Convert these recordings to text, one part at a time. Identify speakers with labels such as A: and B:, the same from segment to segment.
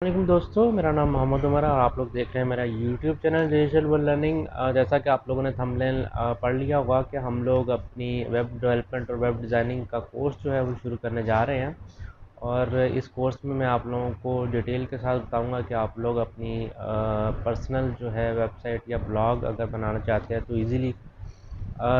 A: वालेकुम दोस्तों, मेरा नाम मोहम्मद उमर है और आप लोग देख रहे हैं मेरा YouTube channel digital world learning. जैसा कि आप लोगों ने थंबनेल पढ़ लिया होगा कि हम लोग अपनी वेब डेवलपमेंट और वेब डिज़ाइनिंग का कोर्स जो है वो शुरू करने जा रहे हैं। और इस कोर्स में मैं आप लोगों को डिटेल के साथ बताऊंगा कि आप लोग अपनी पर्सनल जो है वेबसाइट या ब्लॉग अगर बनाना चाहते हैं तो इजीली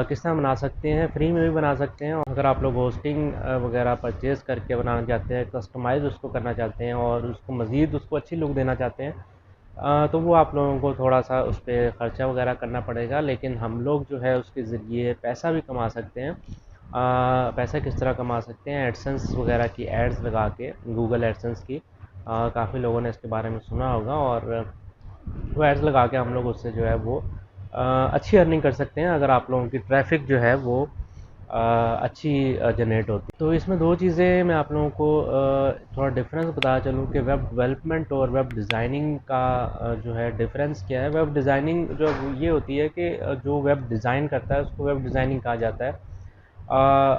A: किस तरह बना सकते हैं। फ्री में भी बना सकते हैं, और अगर आप लोग होस्टिंग वगैरह परचेज़ करके बनाना चाहते हैं, कस्टमाइज़ उसको करना चाहते हैं और उसको मज़ीद उसको अच्छी लुक देना चाहते हैं, तो वो आप लोगों को थोड़ा सा उस पर ख़र्चा वगैरह करना पड़ेगा। लेकिन हम लोग जो है उसके ज़रिए पैसा भी कमा सकते हैं। पैसा किस तरह कमा सकते हैं? एडसेंस वगैरह की एड्स लगा के, गूगल एडसेंस की काफ़ी लोगों ने इसके बारे में सुना होगा। और वो एड्स लगा के हम लोग उससे जो है वो अच्छी अर्निंग कर सकते हैं, अगर आप लोगों की ट्रैफिक जो है वो अच्छी जनरेट होती है। तो इसमें दो चीज़ें मैं आप लोगों को थोड़ा डिफरेंस बता चलूँ कि वेब डेवलपमेंट और वेब डिज़ाइनिंग का जो है डिफरेंस क्या है। वेब डिज़ाइनिंग जो ये होती है कि जो वेब डिज़ाइन करता है उसको वेब डिज़ाइनिंग कहा जाता है।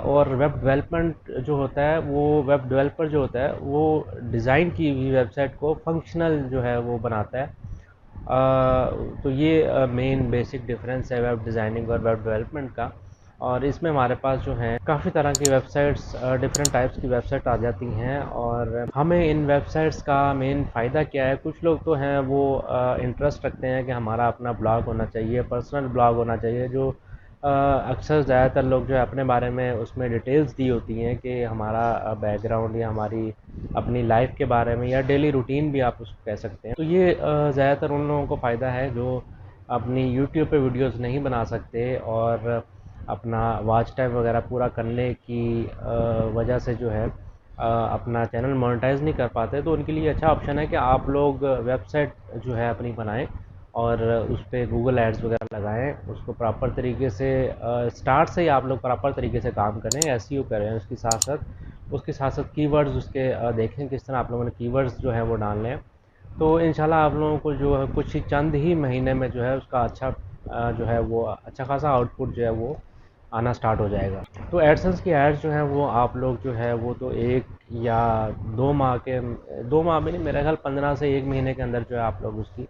A: और वेब डेवलपमेंट जो होता है, वो वेब डेवलपर जो होता है वो डिज़ाइन की हुई वेबसाइट को फंक्शनल जो है वो बनाता है। तो ये मेन बेसिक डिफरेंस है वेब डिज़ाइनिंग और वेब डेवलपमेंट का। और इसमें हमारे पास जो है काफ़ी तरह की वेबसाइट्स, डिफरेंट टाइप्स की वेबसाइट आ जाती हैं। और हमें इन वेबसाइट्स का मेन फ़ायदा क्या है? कुछ लोग तो हैं वो इंटरेस्ट रखते हैं कि हमारा अपना ब्लॉग होना चाहिए, पर्सनल ब्लॉग होना चाहिए, जो अक्सर ज़्यादातर लोग जो है अपने बारे में उसमें डिटेल्स दी होती हैं कि हमारा बैकग्राउंड या हमारी अपनी लाइफ के बारे में या डेली रूटीन भी आप उसको कह सकते हैं। तो ये ज़्यादातर उन लोगों को फ़ायदा है जो अपनी यूट्यूब पे वीडियोस नहीं बना सकते और अपना वॉच टाइम वगैरह पूरा करने की वजह से जो है अपना चैनल मोनेटाइज नहीं कर पाते। तो उनके लिए अच्छा ऑप्शन है कि आप लोग वेबसाइट जो है अपनी बनाएं और उस पर गूगल एड्स वगैरह लगाएं, उसको प्रॉपर तरीके से स्टार्ट से ही आप लोग प्रॉपर तरीके से काम करें, एसईओ करें। उसके साथ साथ कीवर्ड्स उसके देखें किस तरह आप लोगों ने कीवर्ड्स जो है वो डालने हैं। तो इंशाल्लाह आप लोगों को जो है कुछ ही चंद ही महीने में जो है उसका अच्छा जो है वो अच्छा खासा आउटपुट जो है वो आना स्टार्ट हो जाएगा। तो एडसेंस की एड्स जो हैं वो आप लोग जो है वो तो 1 या 2 माह भी नहीं, मेरा ख्याल 15 से 1 महीने के अंदर जो है आप लोग उसकी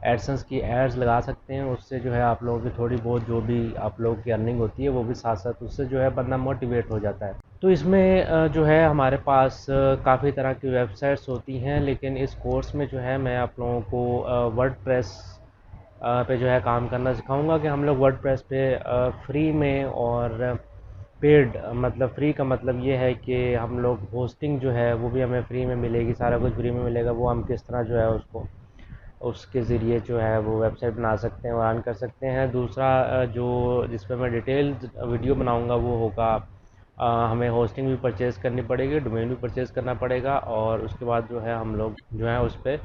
A: एडसेंस की एड्स लगा सकते हैं। उससे जो है आप लोगों की थोड़ी बहुत जो भी आप लोगों की अर्निंग होती है वो भी साथ साथ उससे जो है बंदा मोटिवेट हो जाता है। तो इसमें जो है हमारे पास काफ़ी तरह की वेबसाइट्स होती हैं, लेकिन इस कोर्स में जो है मैं आप लोगों को वर्डप्रेस पे जो है काम करना सिखाऊंगा कि हम लोग वर्डप्रेस पे फ्री में और पेड, मतलब फ्री का मतलब ये है कि हम लोग होस्टिंग जो है वो भी हमें फ्री में मिलेगी, सारा कुछ फ्री में मिलेगा। वो हम किस तरह जो है उसको उसके ज़रिए जो है वो वेबसाइट बना सकते हैं और अर्न कर सकते हैं। दूसरा जो जिस पे मैं डिटेल्ड वीडियो बनाऊंगा वो होगा हमें होस्टिंग भी परचेज़ करनी पड़ेगी, डोमेन भी परचेज़ करना पड़ेगा, और उसके बाद जो है हम लोग जो है उस पर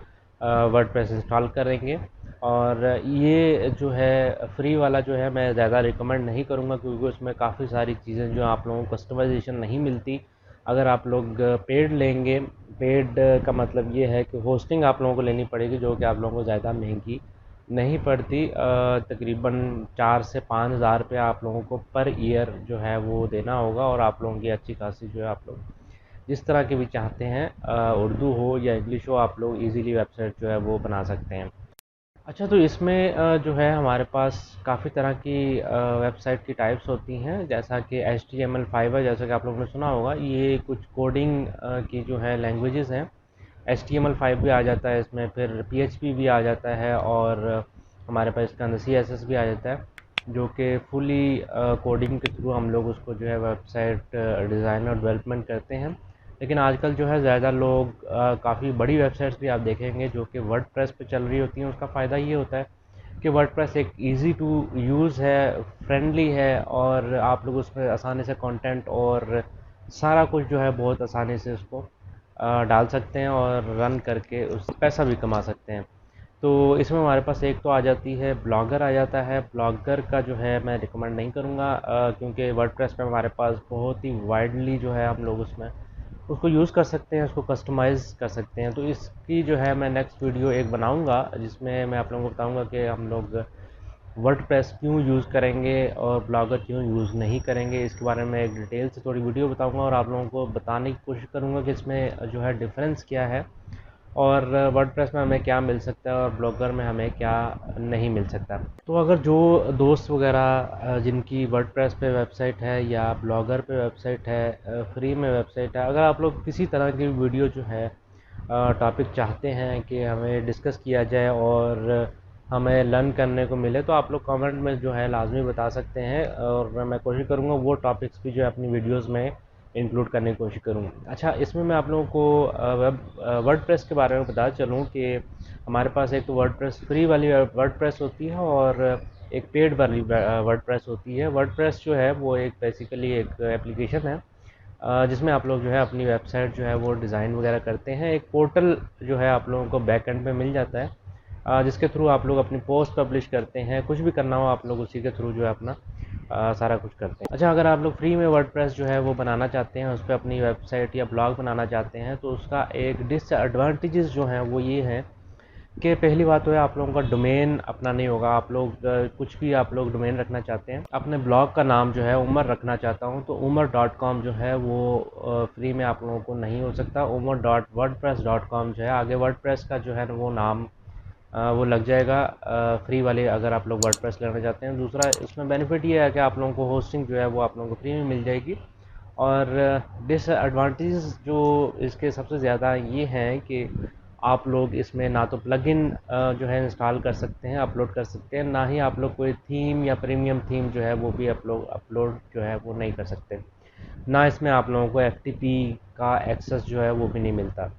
A: वर्डप्रेस इंस्टॉल करेंगे। और ये जो है फ्री वाला जो है मैं ज़्यादा रिकमेंड नहीं करूँगा, क्योंकि उसमें काफ़ी सारी चीज़ें जो आप लोगों को कस्टमाइजेशन नहीं मिलती। अगर आप लोग पेड लेंगे, पेड का मतलब ये है कि होस्टिंग आप लोगों को लेनी पड़ेगी, जो कि आप लोगों को ज़्यादा महंगी नहीं पड़ती। तकरीबन 4 से 5 हज़ार रुपये आप लोगों को पर ईयर जो है वो देना होगा, और आप लोगों की अच्छी खासी जो है आप लोग जिस तरह की भी चाहते हैं, उर्दू हो या इंग्लिश हो, आप लोग इजीली वेबसाइट जो है वो बना सकते हैं। अच्छा, तो इसमें जो है हमारे पास काफ़ी तरह की वेबसाइट की टाइप्स होती हैं, जैसा कि HTML5 है, जैसा कि आप लोगों ने सुना होगा। ये कुछ कोडिंग की जो है लैंग्वेजेस हैं। HTML5 भी आ जाता है इसमें, फिर PHP भी आ जाता है, और हमारे पास इसके अंदर CSS भी आ जाता है, जो कि फुली कोडिंग के थ्रू हम लोग उसको जो है वेबसाइट डिज़ाइन और डेवलपमेंट करते हैं। लेकिन आजकल जो है ज़्यादा लोग काफ़ी बड़ी वेबसाइट्स भी आप देखेंगे जो कि वर्डप्रेस पे चल रही होती हैं। उसका फ़ायदा ये होता है कि वर्डप्रेस एक इजी टू यूज़ है, फ्रेंडली है, और आप लोग उसमें आसानी से कंटेंट और सारा कुछ जो है बहुत आसानी से उसको डाल सकते हैं और रन करके उससे पैसा भी कमा सकते हैं। तो इसमें हमारे पास एक तो आ जाती है ब्लॉगर, आ जाता है। ब्लॉगर का जो है मैं रिकमेंड नहीं करूँगा, क्योंकि वर्डप्रेस पे हमारे पास बहुत ही वाइडली जो है हम लोग उसमें उसको यूज़ कर सकते हैं, उसको कस्टमाइज़ कर सकते हैं। तो इसकी जो है मैं नेक्स्ट वीडियो एक बनाऊंगा जिसमें मैं आप लोगों को बताऊंगा कि हम लोग वर्डप्रेस क्यों यूज़ करेंगे और ब्लॉगर क्यों यूज़ नहीं करेंगे। इसके बारे में एक डिटेल से थोड़ी वीडियो बताऊंगा और आप लोगों को बताने की कोशिश करूंगा कि इसमें जो है डिफरेंस क्या है। और वर्डप्रेस में हमें क्या मिल सकता है और ब्लॉगर में हमें क्या नहीं मिल सकता। तो अगर जो दोस्त वगैरह जिनकी वर्डप्रेस पे वेबसाइट है या ब्लॉगर पे वेबसाइट है, फ्री में वेबसाइट है, अगर आप लोग किसी तरह की वीडियो जो है टॉपिक चाहते हैं कि हमें डिस्कस किया जाए और हमें लर्न करने को मिले, तो आप लोग कमेंट में जो है लाजमी बता सकते हैं और मैं कोशिश करूँगा वो टॉपिक्स भी जो है अपनी वीडियोस में इंक्लूड करने की कोशिश करूँगा। अच्छा, इसमें मैं आप लोगों को वेब वर्डप्रेस के बारे में बता चलूँ कि हमारे पास एक तो वर्डप्रेस फ्री वाली वर्डप्रेस होती है और एक पेड वाली वर्डप्रेस होती है। वर्डप्रेस जो है वो एक बेसिकली एक एप्लीकेशन है जिसमें आप लोग जो है अपनी वेबसाइट जो है वो डिज़ाइन वगैरह करते हैं। एक पोर्टल जो है आप लोगों को बैक एंड पे मिल जाता है जिसके थ्रू आप लोग अपनी पोस्ट पब्लिश करते हैं, कुछ भी करना हो आप लोग उसी के थ्रू जो है अपना सारा कुछ करते हैं। अच्छा, अगर आप लोग फ्री में वर्डप्रेस जो है वो बनाना चाहते हैं, उस पर अपनी वेबसाइट या ब्लॉग बनाना चाहते हैं, तो उसका एक डिसएडवांटेजेस जो हैं वो ये हैं कि पहली बात तो है आप लोगों का डोमेन अपना नहीं होगा। आप लोग कुछ भी आप लोग डोमेन रखना चाहते हैं, अपने ब्लॉग का नाम जो है उमर रखना चाहता हूँ तो umer.com जो है वो फ्री में आप लोगों को नहीं हो सकता। umer.wordpress.com जो है, आगे वर्डप्रेस का जो है वो नाम वो लग जाएगा फ्री वाले अगर आप लोग वर्डप्रेस लेना चाहते हैं। दूसरा इसमें बेनिफिट ये है कि आप लोगों को होस्टिंग जो है वो आप लोगों को फ्री में मिल जाएगी। और डिसएडवांटेज जो इसके सबसे ज़्यादा ये हैं कि आप लोग इसमें ना तो प्लगइन जो है इंस्टॉल कर सकते हैं, अपलोड कर सकते हैं, ना ही आप लोग कोई थीम या प्रीमियम थीम जो है वो भी अपलोड जो है वो नहीं कर सकते। ना इसमें आप लोगों को एफटीपी का एक्सेस जो है वो भी नहीं मिलता।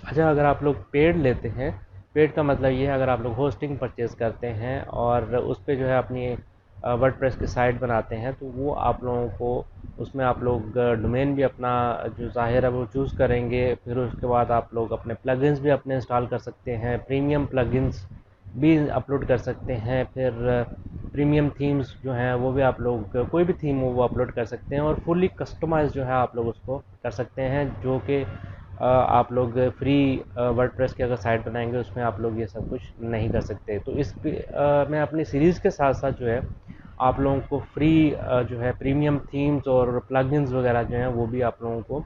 A: अच्छा, अगर आप लोग पेड लेते हैं, पेड का मतलब ये है अगर आप लोग होस्टिंग परचेज़ करते हैं और उस पे जो है अपनी वर्डप्रेस की साइट बनाते हैं, तो वो आप लोगों को उसमें आप लोग डोमेन भी अपना जो ज़ाहिर है वो चूज़ करेंगे। फिर उसके बाद आप लोग अपने प्लगइन्स भी अपने इंस्टॉल कर सकते हैं, प्रीमियम प्लगइन्स भी अपलोड कर सकते हैं। फिर प्रीमियम थीम्स जो हैं वो भी आप लोग कोई भी थीम हो वो अपलोड कर सकते हैं और फुली कस्टमाइज जो है आप लोग उसको कर सकते हैं, जो कि आप लोग फ्री वर्डप्रेस की अगर साइट बनाएंगे उसमें आप लोग ये सब कुछ नहीं कर सकते। तो इस मैं अपनी सीरीज़ के साथ साथ जो है आप लोगों को फ्री जो है प्रीमियम थीम्स और प्लगइन्स वगैरह जो हैं वो भी आप लोगों को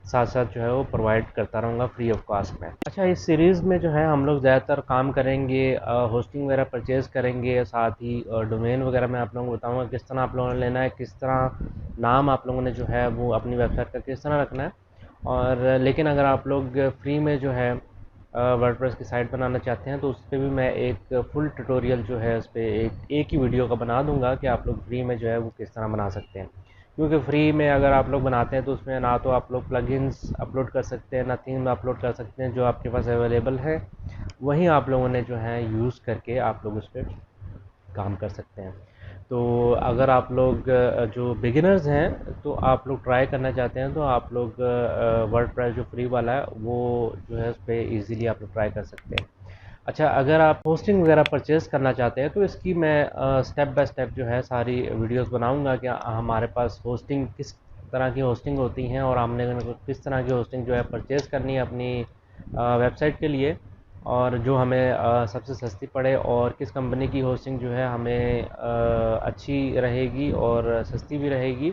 A: साथ साथ जो है वो प्रोवाइड करता रहूँगा फ्री ऑफ कॉस्ट में। अच्छा, इस सीरीज़ में जो है हम लोग ज़्यादातर काम करेंगे होस्टिंग वगैरह परचेज़ करेंगे, साथ ही डोमेन वगैरह मैं आप लोगों को बताऊँगा किस तरह आप लोगों ने लेना है, किस तरह नाम आप लोगों ने जो है वो अपनी वेबसाइट का किस तरह रखना है। और लेकिन अगर आप लोग फ्री में जो है वर्डप्रेस की साइट बनाना चाहते हैं तो उस पर भी मैं एक फुल ट्यूटोरियल जो है उस पर एक ही वीडियो का बना दूंगा कि आप लोग फ्री में जो है वो किस तरह बना सकते हैं। क्योंकि फ्री में अगर आप लोग बनाते हैं तो उसमें ना तो आप लोग प्लगइन्स अपलोड कर सकते हैं, ना थीम अपलोड कर सकते हैं, जो आपके पास अवेलेबल है वहीं आप लोगों ने जो है यूज़ करके आप लोग उस पर काम कर सकते हैं। तो अगर आप लोग जो बिगिनर्स हैं तो आप लोग ट्राई करना चाहते हैं तो आप लोग वर्डप्रेस जो फ्री वाला है वो जो है उस पर ईज़िली आप लोग ट्राई कर सकते हैं। अच्छा, अगर आप होस्टिंग वगैरह परचेज़ करना चाहते हैं तो इसकी मैं स्टेप बाय स्टेप जो है सारी वीडियोस बनाऊंगा कि हमारे पास होस्टिंग किस तरह की होस्टिंग होती हैं और हमने किस तरह की होस्टिंग जो है परचेज़ करनी है अपनी वेबसाइट के लिए, और जो हमें सबसे सस्ती पड़े और किस कंपनी की होस्टिंग जो है हमें अच्छी रहेगी और सस्ती भी रहेगी।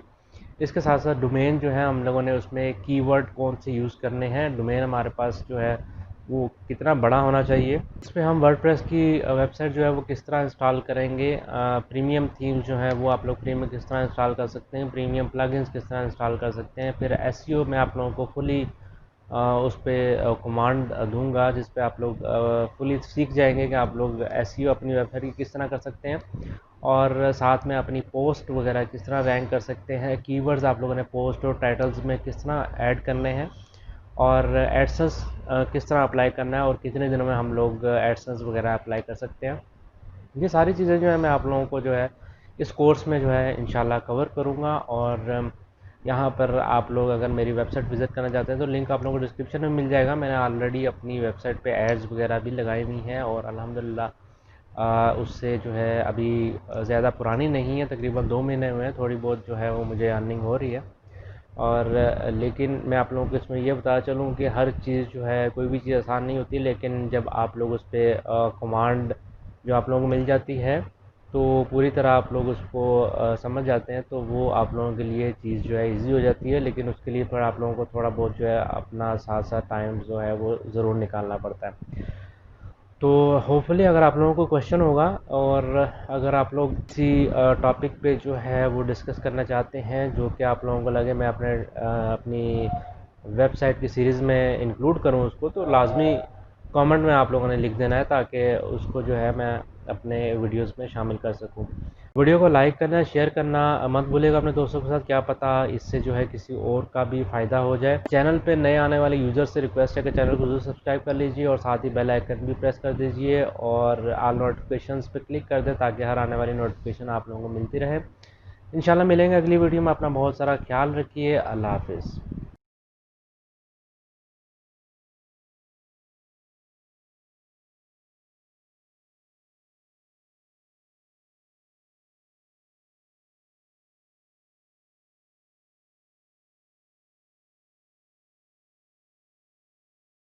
A: इसके साथ साथ डोमेन जो है हम लोगों ने उसमें कीवर्ड कौन से यूज़ करने हैं, डोमेन हमारे पास जो है वो कितना बड़ा होना चाहिए, इस पे हम वर्डप्रेस की वेबसाइट जो है वो किस तरह इंस्टॉल करेंगे, प्रीमियम थीम जो है वो आप लोग फ्री में किस तरह इंस्टॉल कर सकते हैं, प्रीमियम प्लगइन्स किस तरह इंस्टॉल कर सकते हैं। फिर एसईओ में आप लोगों को फुली उस पर कमांड दूंगा जिस पे आप लोग फुली सीख जाएंगे कि आप लोग एसईओ अपनी वेबसाइट की किस तरह कर सकते हैं और साथ में अपनी पोस्ट वगैरह किस तरह रैंक कर सकते हैं, कीवर्ड्स आप लोगों ने पोस्ट और टाइटल्स में किस तरह ऐड करने हैं, और एडसेंस किस तरह अप्लाई करना है और कितने दिनों में हम लोग एडसेंस वगैरह अप्लाई कर सकते हैं। ये सारी चीज़ें जो है मैं आप लोगों को जो है इस कोर्स में जो है इंशाल्लाह कवर करूँगा। और यहाँ पर आप लोग अगर मेरी वेबसाइट विज़िट करना चाहते हैं तो लिंक आप लोगों को डिस्क्रिप्शन में मिल जाएगा। मैंने ऑलरेडी अपनी वेबसाइट पे एड्स वगैरह भी लगाई हुई हैं और अल्हम्दुलिल्लाह उससे जो है अभी ज़्यादा पुरानी नहीं है, तकरीबन 2 महीने हुए हैं, थोड़ी बहुत जो है वो मुझे अर्निंग हो रही है। और लेकिन मैं आप लोगों को इसमें ये बताना चलूँ कि हर चीज़ जो है कोई भी चीज़ आसान नहीं होती, लेकिन जब आप लोग उस पर कमांड जो आप लोगों को मिल जाती है तो पूरी तरह आप लोग उसको समझ जाते हैं, तो वो आप लोगों के लिए चीज़ जो है ईज़ी हो जाती है। लेकिन उसके लिए फिर आप लोगों को थोड़ा बहुत जो है अपना साथ साथ टाइम जो है वो ज़रूर निकालना पड़ता है। तो होपफुली अगर आप लोगों को क्वेश्चन होगा, और अगर आप लोग किसी टॉपिक पे जो है वो डिस्कस करना चाहते हैं जो कि आप लोगों को लगे मैं अपनी वेबसाइट की सीरीज़ में इंक्लूड करूं उसको, तो लाजमी कमेंट में आप लोगों ने लिख देना है, ताकि उसको जो है मैं अपने वीडियोस में शामिल कर सकूं। वीडियो को लाइक करना, शेयर करना मत भूलिएगा अपने दोस्तों के साथ। क्या पता इससे जो है किसी और का भी फ़ायदा हो जाए। चैनल पे नए आने वाले यूज़र से रिक्वेस्ट है कि चैनल को ज़रूर सब्सक्राइब कर लीजिए, और साथ ही बेल आइकन भी प्रेस कर दीजिए, और ऑल नोटिफिकेशंस पे क्लिक कर दें, ताकि हर आने वाली नोटिफिकेशन आप लोगों को मिलती रहे। इंशाल्लाह मिलेंगे अगली वीडियो में। अपना बहुत सारा ख्याल रखिए। अल्लाह हाफिज़।